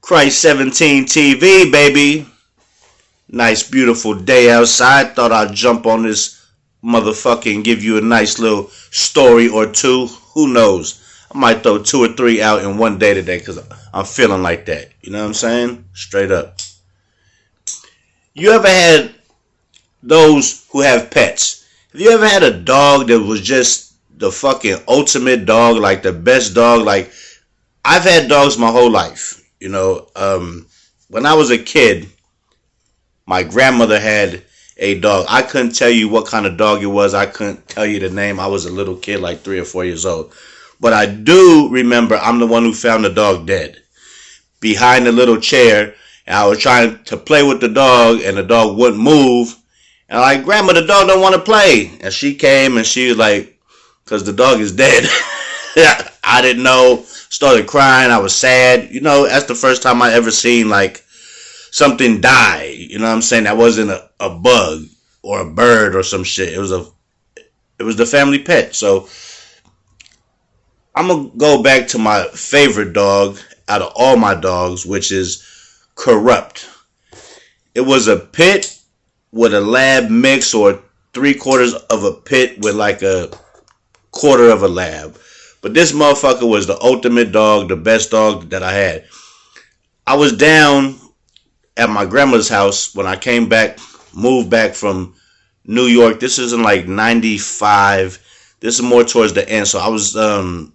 Christ 17 TV, baby. Nice, beautiful day outside. Thought I'd jump on this motherfucker and give you a nice little story or two. Who knows? I might throw 2 or 3 out in one day today because I'm feeling like that. You know what I'm saying? Straight up. You ever had those who have pets? Have you ever had a dog that was just the fucking ultimate dog, like the best dog? Like, I've had dogs my whole life. When I was a kid, my grandmother had a dog. I couldn't tell you what kind of dog it was. I couldn't tell you the name. I was a little kid, like 3 or 4 years old. But I do remember I'm the one who found the dog dead behind the little chair. And I was trying to play with the dog, and the dog wouldn't move. And I'm like, Grandma, the dog don't want to play. And she came, and she was like, because the dog is dead. I didn't know. Started crying. I was sad. That's the first time I ever seen, like, something die. You know what I'm saying? That wasn't a bug or a bird or some shit. It was the family pet. So I'm going to go back to my favorite dog out of all my dogs, which is Kurupt. It was a pit with a lab mix, or 3/4 of a pit with like a quarter of a lab. But this motherfucker was the ultimate dog, the best dog that I had. I was down at my grandma's house when I came back, moved back from New York. This is in like 95. This is more towards the end. So I was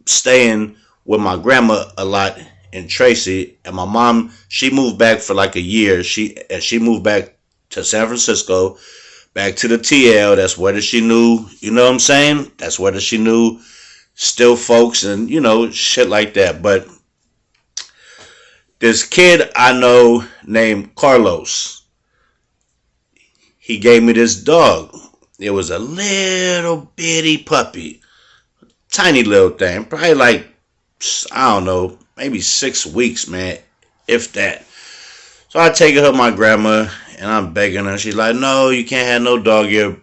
staying with my grandma a lot in Tracy, and my mom, she moved back for like a year. She moved back to San Francisco, back to the TL. That's where that she knew, you know what I'm saying? That's where that she knew still folks and, shit like that. But this kid I know named Carlos, he gave me this dog. It was a little bitty puppy, tiny little thing, probably like, I don't know, maybe 6 weeks, man, if that. So I take her to my grandma, and I'm begging her. She's like, no, you can't have no dog here.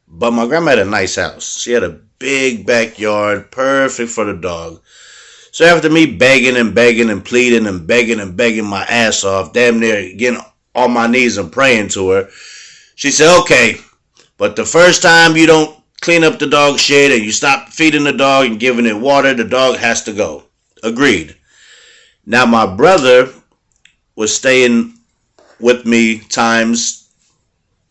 But my grandma had a nice house. She had a big backyard, perfect for the dog. So after me begging and begging and pleading and begging my ass off, damn near getting on my knees and praying to her, she said, okay, but the first time you don't clean up the dog shit and you stop feeding the dog and giving it water, the dog has to go. Agreed. Now my brother was staying with me times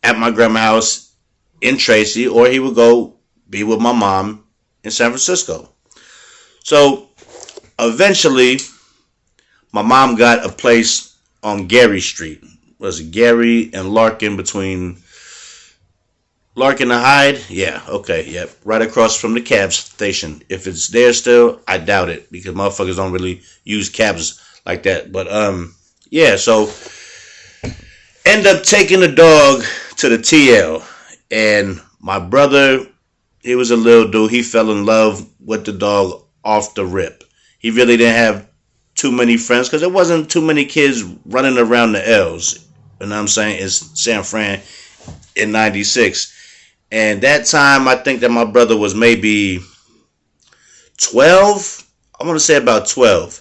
at my grandma's house in Tracy, or he would go be with my mom in San Francisco. So eventually my mom got a place on Gary Street. Was it Gary and Larkin, between Larkin and Hyde? Yeah, okay, yep. Right across from the cab station. If it's there still, I doubt it, because motherfuckers don't really use cabs like that. But yeah, so end up taking the dog to the TL, and my brother, he was a little dude. He fell in love with the dog off the rip. He really didn't have too many friends because there wasn't too many kids running around the L's. You know what I'm saying? It's San Fran in 96. And that time, I think that my brother was maybe 12. I want to say about 12.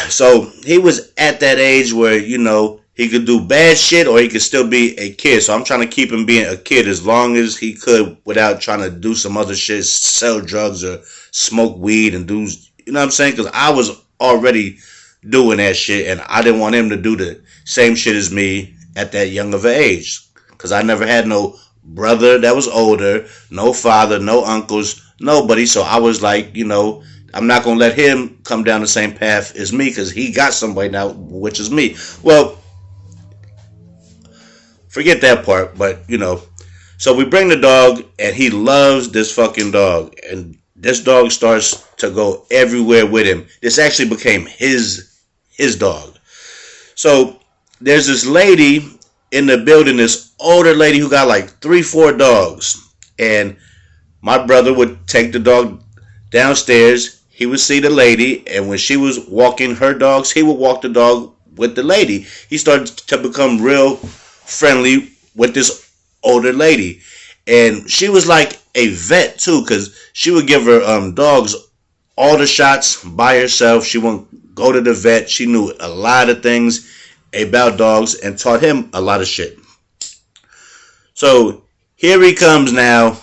So he was at that age where, he could do bad shit or he could still be a kid. So I'm trying to keep him being a kid as long as he could without trying to do some other shit, sell drugs or smoke weed and do, you know what I'm saying? Because I was already doing that shit, and I didn't want him to do the same shit as me at that young of an age. Because I never had no brother that was older, no father, no uncles, nobody. So I was like, I'm not going to let him come down the same path as me because he got somebody now, which is me. Well, forget that part, but, So we bring the dog, and he loves this fucking dog. And this dog starts to go everywhere with him. This actually became his dog. So there's this lady in the building, this older lady who got like 3-4 dogs. And my brother would take the dog downstairs. He would see the lady, and when she was walking her dogs, he would walk the dog with the lady. He started to become real friendly with this older lady. And she was like a vet too, because she would give her dogs all the shots by herself. She wouldn't go to the vet. She knew a lot of things about dogs and taught him a lot of shit. So here he comes now,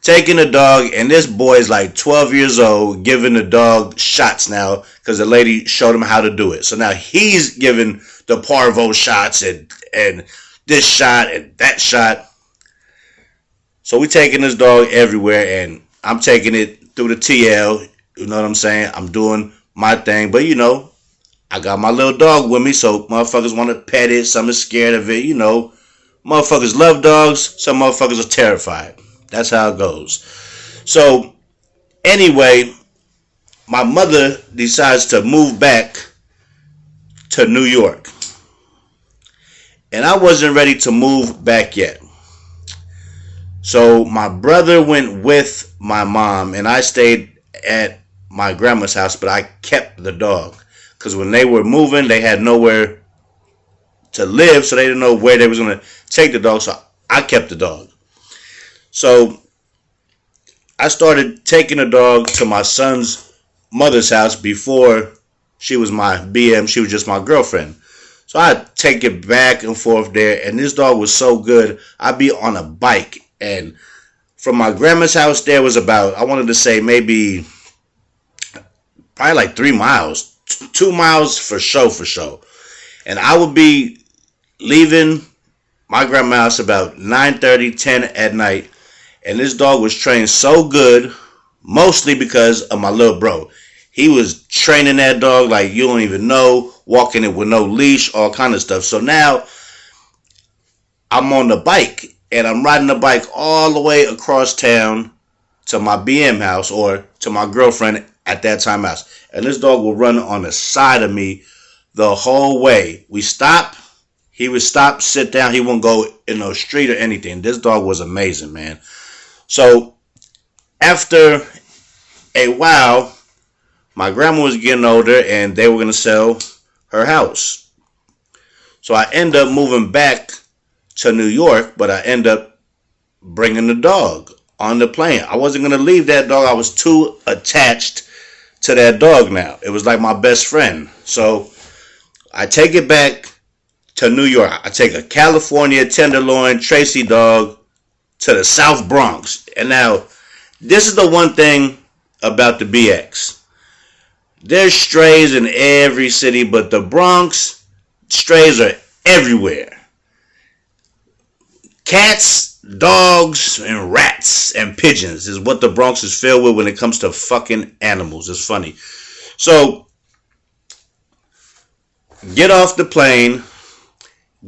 taking the dog, and this boy is like 12 years old, giving the dog shots now because the lady showed him how to do it. So now he's giving the parvo shots and this shot and that shot. So we taking this dog everywhere, and I'm taking it through the TL. You know what I'm saying? I'm doing my thing, but you know, I got my little dog with me, so motherfuckers want to pet it. Some are scared of it, you know. Motherfuckers love dogs. Some motherfuckers are terrified. That's how it goes. So, anyway, my mother decides to move back to New York. And I wasn't ready to move back yet. So, my brother went with my mom, and I stayed at my grandma's house, but I kept the dog. Because when they were moving, they had nowhere to live, so they didn't know where they was going to take the dog, so I kept the dog. So I started taking the dog to my son's mother's house before she was my BM. She was just my girlfriend. So I'd take it back and forth there, and this dog was so good. I'd be on a bike, and from my grandma's house there was about, I wanted to say maybe probably like 3 miles. 2 miles for sure. And I would be leaving my grandma's house about 9:30, 10 at night. And this dog was trained so good, mostly because of my little bro. He was training that dog like you don't even know, walking it with no leash, all kind of stuff. So now I'm on the bike, and I'm riding the bike all the way across town to my BM house, or to my girlfriend at that time house. And this dog will run on the side of me the whole way. We stop. He would stop, sit down. He wouldn't go in no street or anything. This dog was amazing, man. So after a while, my grandma was getting older, and they were going to sell her house. So I end up moving back to New York, but I end up bringing the dog on the plane. I wasn't going to leave that dog. I was too attached to that dog now. It was like my best friend. So I take it back to New York. I take a California Tenderloin Tracy dog to the South Bronx. And now, this is the one thing about the BX. There's strays in every city, but the Bronx, strays are everywhere. Cats, dogs, and rats and pigeons is what the Bronx is filled with when it comes to fucking animals. It's funny. So, get off the plane,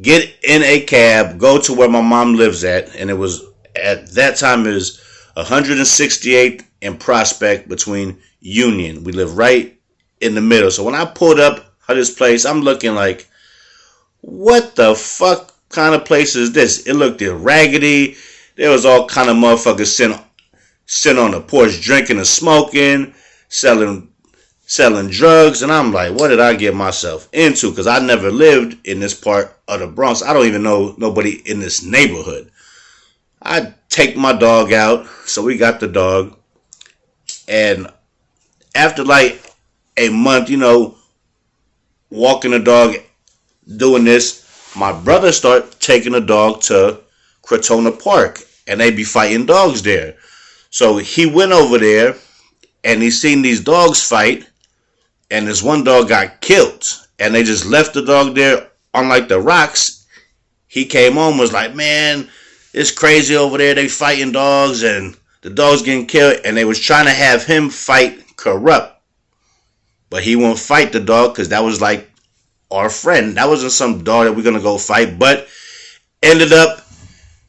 get in a cab, go to where my mom lives at, and it was, at that time, it was 168th and Prospect between Union. We live right in the middle. So when I pulled up at this place, I'm looking like, what the fuck kind of place is this? It looked raggedy. There was all kind of motherfuckers sitting on the porch drinking and smoking, selling drugs, and I'm like, what did I get myself into? Because I never lived in this part of the Bronx. I don't even know nobody in this neighborhood. I take my dog out, so we got the dog, and after like a month, you know, walking the dog, doing this, my brother started taking the dog to Crotona Park, and they be fighting dogs there. So he went over there, and he seen these dogs fight, and this one dog got killed, and they just left the dog there on like the rocks. He came home, was like, man, it's crazy over there. They fighting dogs, and the dog's getting killed, and they was trying to have him fight Kurupt, but he won't fight the dog because that was like our friend. That wasn't some dog that we're gonna go fight, but ended up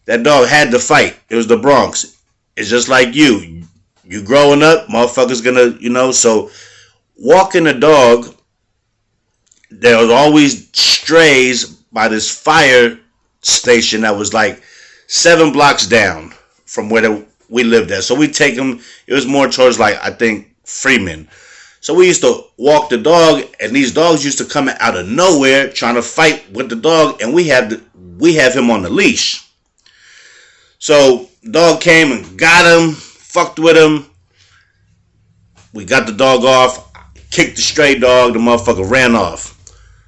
that dog had to fight. It was the Bronx. It's just like you growing up, motherfuckers gonna, you know. So walking the dog, there was always strays by this fire station that was like 7 blocks down from where we lived at. So we take them. It was more towards like, I think, Freeman. So we used to walk the dog, and these dogs used to come out of nowhere trying to fight with the dog, and we have him on the leash. So dog came and got him, fucked with him. We got the dog off. kicked the stray dog. The motherfucker ran off.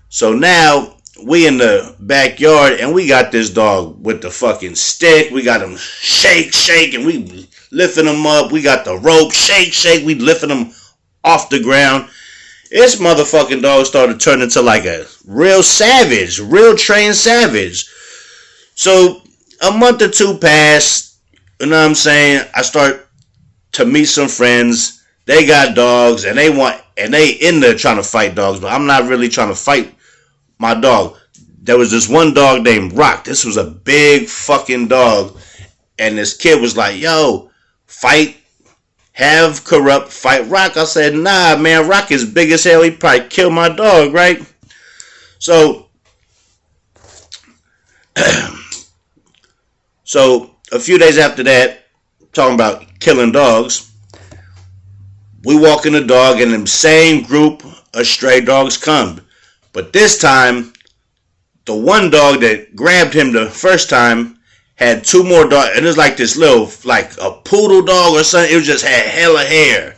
So now we in the backyard and we got this dog with the fucking stick. We got him shake, and we lifting him up. We got the rope, shake. We lifting him off the ground. This motherfucking dog started turning into like a real savage, real trained savage. So a month or two passed. You know what I'm saying? I start to meet some friends. They got dogs and they in there trying to fight dogs, but I'm not really trying to fight my dog. There was this one dog named Rock. This was a big fucking dog. And this kid was like, yo, have Kurupt fight Rock. I said, nah, man, Rock is big as hell. He probably killed my dog, right? So, a few days after that, talking about killing dogs, we walk in the dog and the same group of stray dogs come. But this time, the one dog that grabbed him the first time had two more dogs. And it was like this little, like a poodle dog or something. It just had hella hair.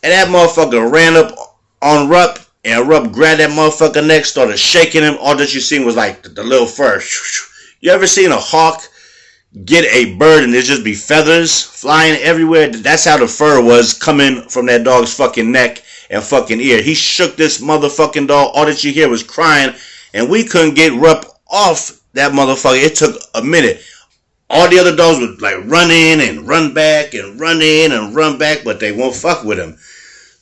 And that motherfucker ran up on Rupp. And Rupp grabbed that motherfucker neck, started shaking him. All that you seen was like the little fur. You ever seen a hawk get a bird and there just be feathers flying everywhere? That's how the fur was coming from that dog's fucking neck and fucking ear. He shook this motherfucking dog. All that you hear was crying. And we couldn't get Rupp off that motherfucker. It took a minute. All the other dogs would like run in and run back and run in and run back, but they won't fuck with him.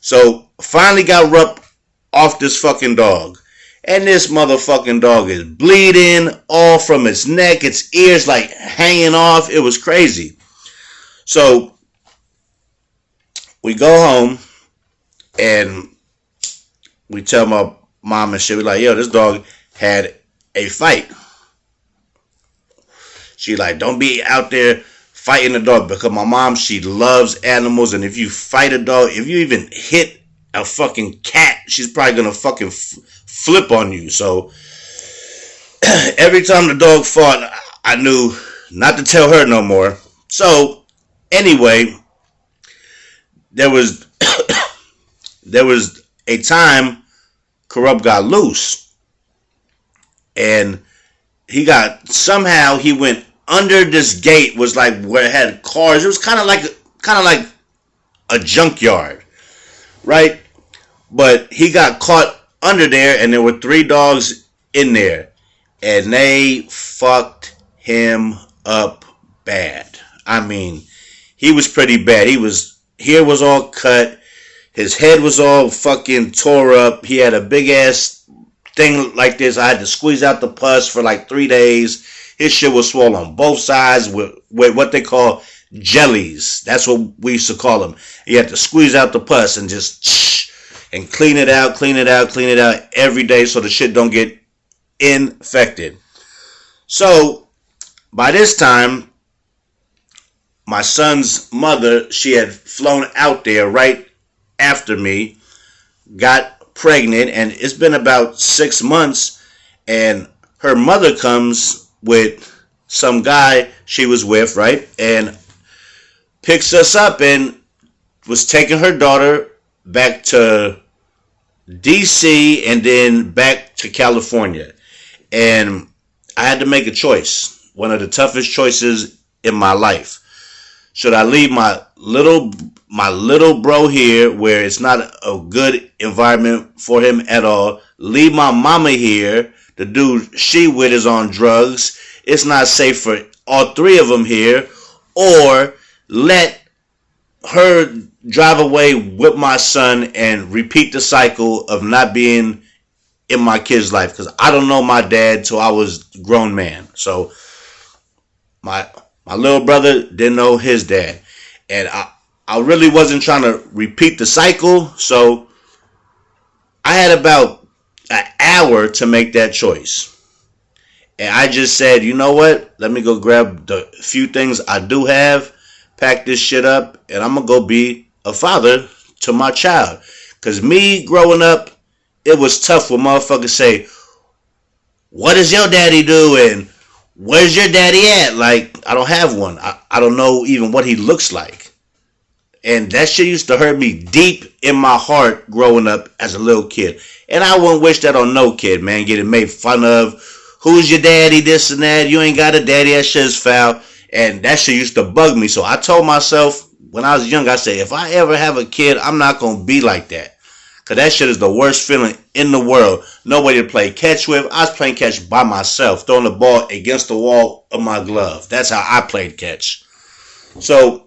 So finally got Rupp off this fucking dog. And this motherfucking dog is bleeding all from its neck. Its ears like hanging off. It was crazy. So we go home and we tell my mom and shit. We like, yo, this dog had a fight. She like, don't be out there fighting a dog, because my mom, she loves animals, and if you fight a dog, if you even hit a fucking cat, she's probably gonna fucking flip on you. So every time the dog fought, I knew not to tell her no more. So anyway, there was a time Kurupt got loose, and somehow he went under this gate, was like where it had cars. It was kind of like a junkyard, right? But he got caught under there, and there were 3 dogs in there, and they fucked him up bad. I mean, he was pretty bad. His hair was all cut. His head was all fucking tore up. He had a big ass thing like this. I had to squeeze out the pus for like 3 days. His shit was swollen on both sides with what they call jellies. That's what we used to call them. You had to squeeze out the pus and just and clean it out every day so the shit don't get infected. So by this time, my son's mother, she had flown out there right after me, got pregnant, and it's been about 6 months, and her mother comes with some guy she was with, right, and picks us up and was taking her daughter back to DC and then back to California. And I had to make a choice, one of the toughest choices in my life. Should I leave my little bro here where it's not a good environment for him at all, leave my mama here, the dude she with is on drugs, it's not safe for all 3 of them here, or let her drive away with my son and repeat the cycle of not being in my kid's life, because I don't know my dad till I was a grown man. So my little brother didn't know his dad, and I really wasn't trying to repeat the cycle. So I had about an hour to make that choice, and I just said, you know what, let me go grab the few things I do have, pack this shit up, and I'm gonna go be a father to my child. Because me growing up, it was tough when motherfuckers say, what does your daddy do, and where's your daddy at? Like, I don't have one. I don't know even what he looks like. And that shit used to hurt me deep in my heart growing up as a little kid. And I wouldn't wish that on no kid, man. Getting made fun of. Who's your daddy? This and that. You ain't got a daddy. That shit is foul. And that shit used to bug me. So I told myself when I was young, I said, if I ever have a kid, I'm not going to be like that. Because that shit is the worst feeling in the world. Nobody to play catch with. I was playing catch by myself, throwing the ball against the wall of my glove. That's how I played catch. So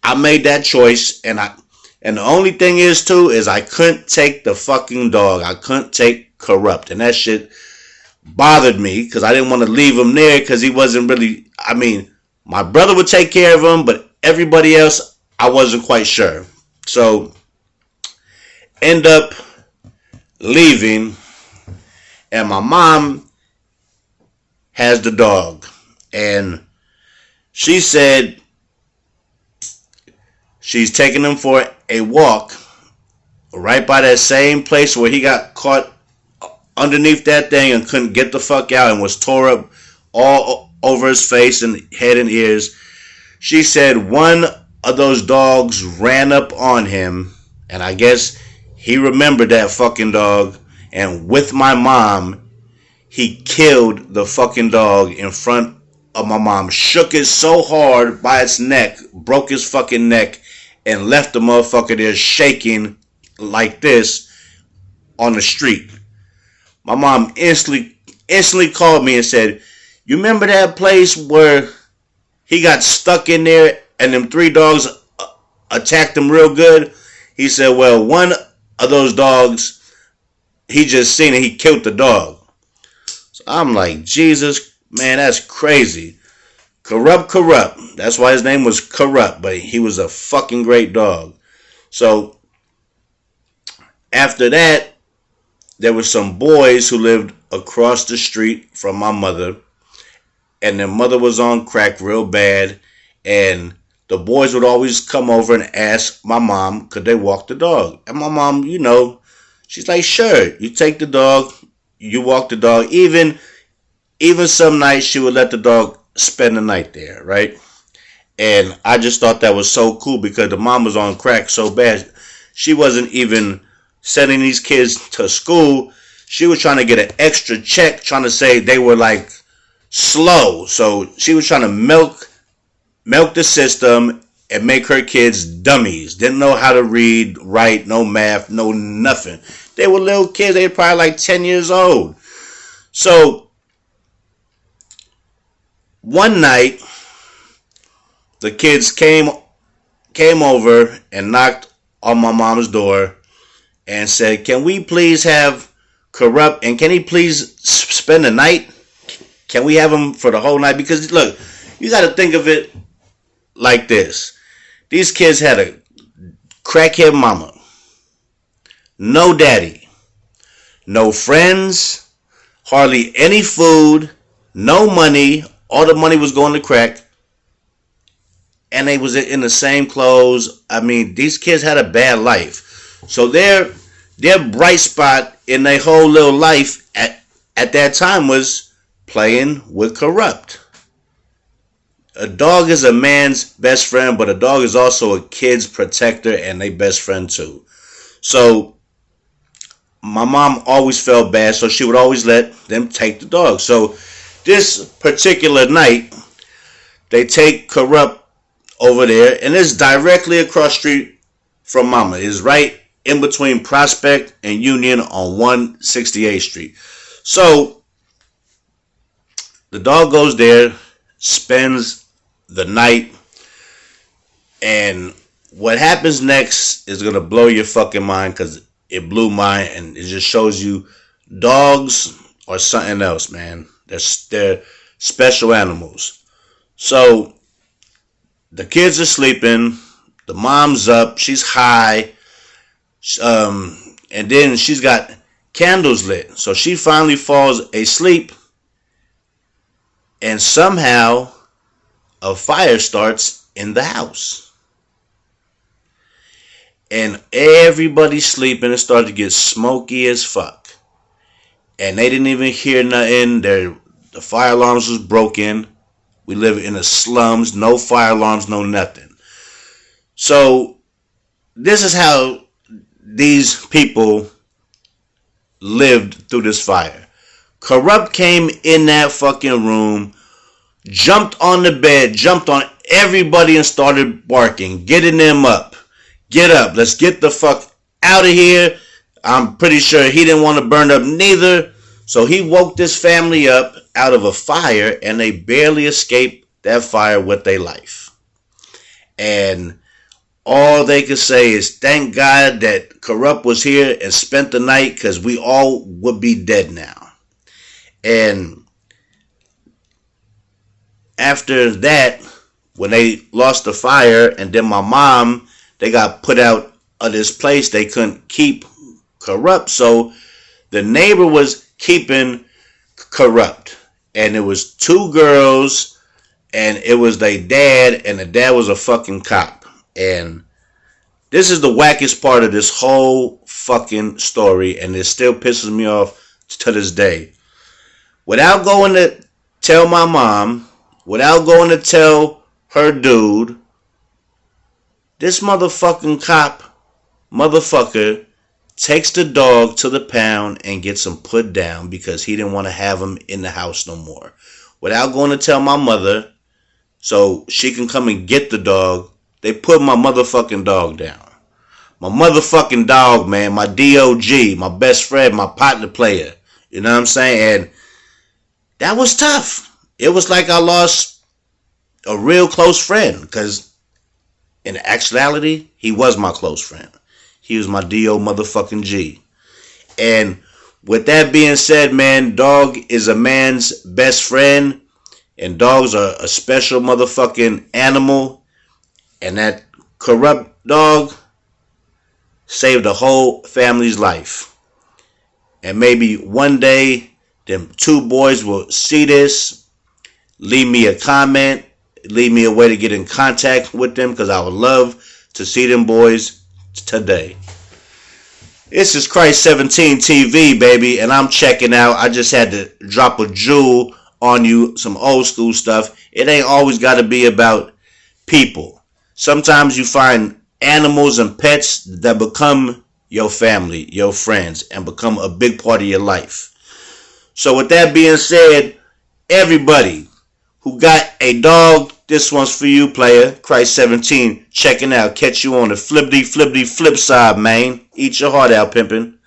I made that choice, and the only thing is too is I couldn't take the fucking dog. I couldn't take Kurupt, and that shit bothered me because I didn't want to leave him there because he wasn't really. I mean, my brother would take care of him, but everybody else I wasn't quite sure. So end up leaving, and my mom has the dog, and she said she's taking him for a walk right by that same place where he got caught underneath that thing and couldn't get the fuck out and was tore up all over his face and head and ears. She said one of those dogs ran up on him, and I guess he remembered that fucking dog, and with my mom, he killed the fucking dog in front of my mom. Shook it so hard by its neck, broke his fucking neck, and left the motherfucker there shaking like this on the street. My mom instantly called me and said, you remember that place where he got stuck in there and them 3 dogs attacked him real good? He said, well, one of those dogs, he just seen it, he killed the dog. So I'm like, Jesus, man, that's crazy. Kurupt. That's why his name was Kurupt, but he was a fucking great dog. So after that, there were some boys who lived across the street from my mother, and their mother was on crack real bad, and the boys would always come over and ask my mom, could they walk the dog? And my mom, she's like, sure, you take the dog, you walk the dog. Even some nights she would let the dog spend the night there, right? And I just thought that was so cool because the mom was on crack so bad. She wasn't even sending these kids to school. She was trying to get an extra check, trying to say they were like slow. So she was trying to milk the system and make her kids dummies. Didn't know how to read, write, no math, no nothing. They were little kids. They were probably like 10 years old. So one night, the kids came over and knocked on my mom's door and said, can we please have Kurupt, and can he please spend the night? Can we have him for the whole night? Because look, you got to think of it like this. These kids had a crackhead mama, no daddy, no friends, hardly any food, no money. All the money was going to crack, and they was in the same clothes. I mean, these kids had a bad life. So their bright spot in their whole little life at that time was playing with Kurupt. A dog is a man's best friend, but a dog is also a kid's protector and their best friend too. So my mom always felt bad, so she would always let them take the dog. So this particular night, they take Kurupt over there, and it's directly across the street from Mama. It's right in between Prospect and Union on 168th Street. So the dog goes there, spends the night, and what happens next is going to blow your fucking mind because it blew mine, and it just shows you dogs are something else, man. They're special animals. So the kids are sleeping, the mom's up, she's high, and then she's got candles lit. So she finally falls asleep, and somehow a fire starts in the house. And everybody's sleeping. It started to get smoky as fuck. And they didn't even hear nothing. The fire alarms was broken. We live in the slums. No fire alarms, no nothing. So this is how these people lived through this fire. Kurupt came in that fucking room, jumped on the bed, jumped on everybody and started barking, getting them up. Get up, let's get the fuck out of here. I'm pretty sure he didn't want to burn up neither. So he woke this family up out of a fire and they barely escaped that fire with their life. And all they could say is thank God that Kurupt was here and spent the night because we all would be dead now. And after that, when they lost the fire and then my mom, they got put out of this place, they couldn't keep Kurupt. So the neighbor was keeping Kurupt. And it was two girls and it was their dad, and the dad was a fucking cop. And this is the wackest part of this whole fucking story, and it still pisses me off to this day. Without going to tell my mom, without going to tell her dude, this motherfucking cop, motherfucker, takes the dog to the pound and gets him put down because he didn't want to have him in the house no more. Without going to tell my mother so she can come and get the dog, they put my motherfucking dog down. My motherfucking dog, man. My DOG. My best friend. My partner player. You know what I'm saying? And that was tough. It was like I lost a real close friend. Because in actuality, he was my close friend. He was my DO motherfucking G. And with that being said, man, dog is a man's best friend. And dogs are a special motherfucking animal. And that Kurupt dog saved the whole family's life. And maybe one day, them two boys will see this, leave me a comment, leave me a way to get in contact with them, because I would love to see them boys today. This is Christ 17 TV, baby, and I'm checking out. I just had to drop a jewel on you, some old school stuff. It ain't always got to be about people. Sometimes you find animals and pets that become your family, your friends, and become a big part of your life. So with that being said, everybody who got a dog, this one's for you, player. Christ 17, checking out. Catch you on the flip side, man. Eat your heart out, pimpin'.